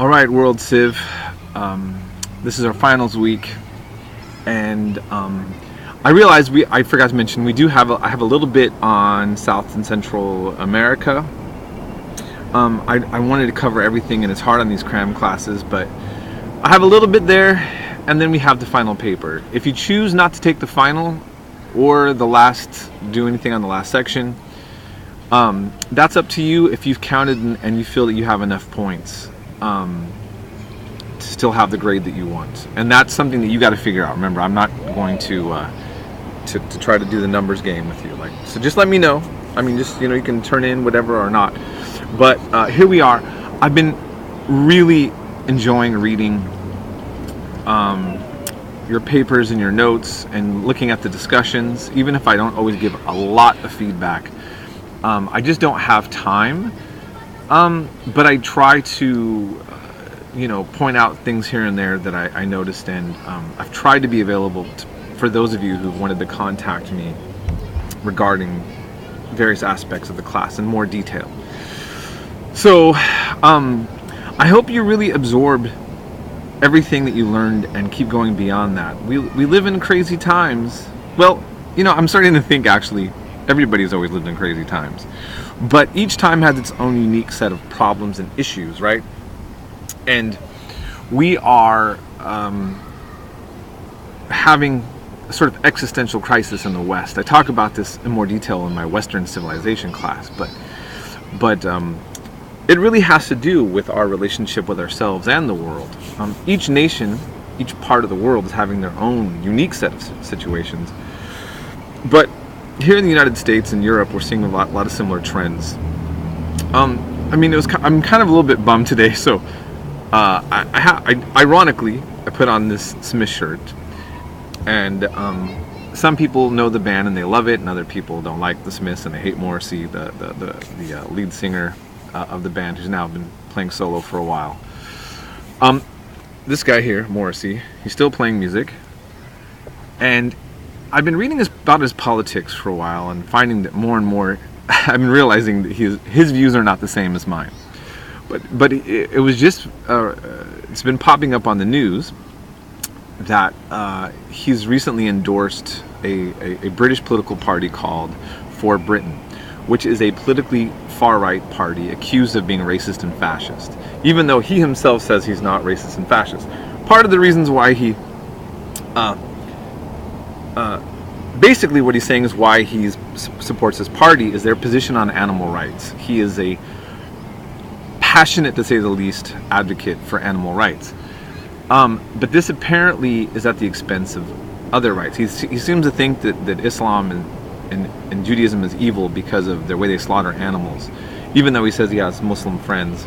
All right, World Civ. This is our finals week, and I realized I forgot to mention I have a little bit on South and Central America. I wanted to cover everything, and it's hard on these cram classes, but I have a little bit there, and then we have the final paper. If you choose not to take the final or do anything on the last section, that's up to you. If you've counted and you feel that you have enough points to still have the grade that you want, and that's something that you got to figure out. Remember, I'm not going to try to do the numbers game with you. So just let me know. I mean, just you can turn in whatever or not. But here we are. I've been really enjoying reading your papers and your notes and looking at the discussions, even if I don't always give a lot of feedback. I just don't have time. But I try to point out things here and there that I noticed, and I've tried to be available for those of you who wanted to contact me regarding various aspects of the class in more detail. So I hope you really absorbed everything that you learned and keep going beyond that. We live in crazy times. Well, I'm starting to think actually everybody's always lived in crazy times, but each time has its own unique set of problems and issues, right? And we are having a sort of existential crisis in the West. I talk about this in more detail in my Western civilization class, but it really has to do with our relationship with ourselves and the world. Each nation, each part of the world is having their own unique set of situations. But here in the United States and Europe, we're seeing a lot of similar trends. I'm kind of a little bit bummed today, so ironically, I put on this Smith shirt, and some people know the band and they love it, and other people don't like the Smiths and they hate Morrissey, the lead singer of the band, who's now been playing solo for a while. This guy here, Morrissey, he's still playing music, and I've been reading about his politics for a while and finding that more and more I've been realizing that his views are not the same as mine. But it was just it's been popping up on the news that he's recently endorsed a British political party called For Britain, which is a politically far-right party accused of being racist and fascist, even though he himself says he's not racist and fascist. Part of the reasons why he basically what he's saying is why he supports his party is their position on animal rights. He is a passionate, to say the least, advocate for animal rights. But this apparently is at the expense of other rights. He seems to think that Islam and Judaism is evil because of the way they slaughter animals, even though he says he has Muslim friends.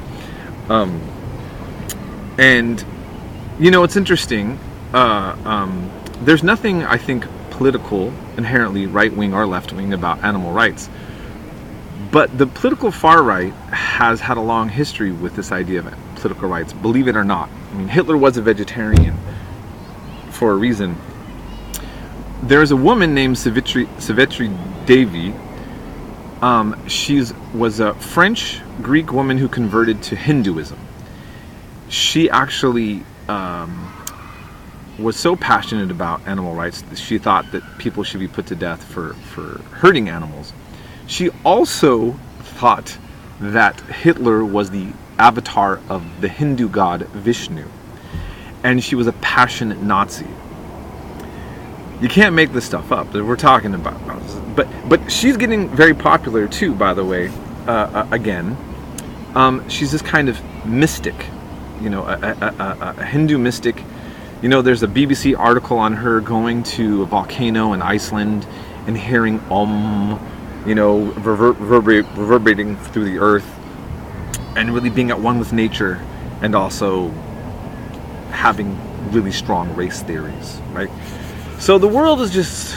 And it's interesting. There's nothing, I think, political, inherently right-wing or left-wing about animal rights. But the political far right has had a long history with this idea of political rights, believe it or not. Hitler was a vegetarian for a reason. There's a woman named Savitri Devi. She was a French-Greek woman who converted to Hinduism. She actually was so passionate about animal rights that she thought that people should be put to death for hurting animals. She also thought that Hitler was the avatar of the Hindu god Vishnu, and she was a passionate Nazi. You can't make this stuff up that we're talking about. But she's getting very popular too, by the way. Again, she's this kind of mystic, a Hindu mystic. There's a BBC article on her going to a volcano in Iceland and hearing reverberating through the earth, and really being at one with nature, and also having really strong race theories, right? So the world is just,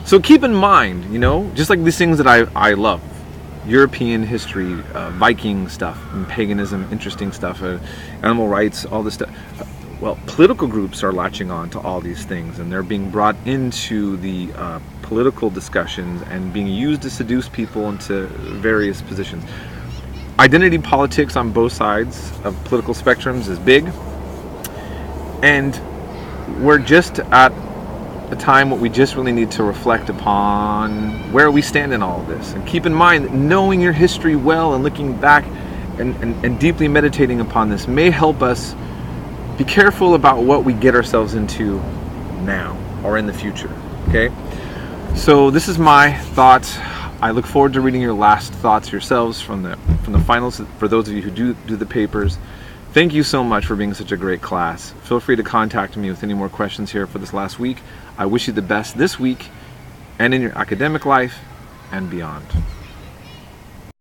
so keep in mind, just like these things that I love, European history, Viking stuff, and paganism, interesting stuff, animal rights, all this stuff. Well, political groups are latching on to all these things, and they're being brought into the political discussions and being used to seduce people into various positions. identity politics on both sides of political spectrums is big, and we're just at a time what we just really need to reflect upon where we stand in all of this. And keep in mind that knowing your history well and looking back and deeply meditating upon this may help us be careful about what we get ourselves into now or in the future. Okay? So this is my thoughts. I look forward to reading your last thoughts yourselves from the finals, for those of you who do the papers. Thank you so much for being such a great class. Feel free to contact me with any more questions here for this last week. I wish you the best this week and in your academic life and beyond.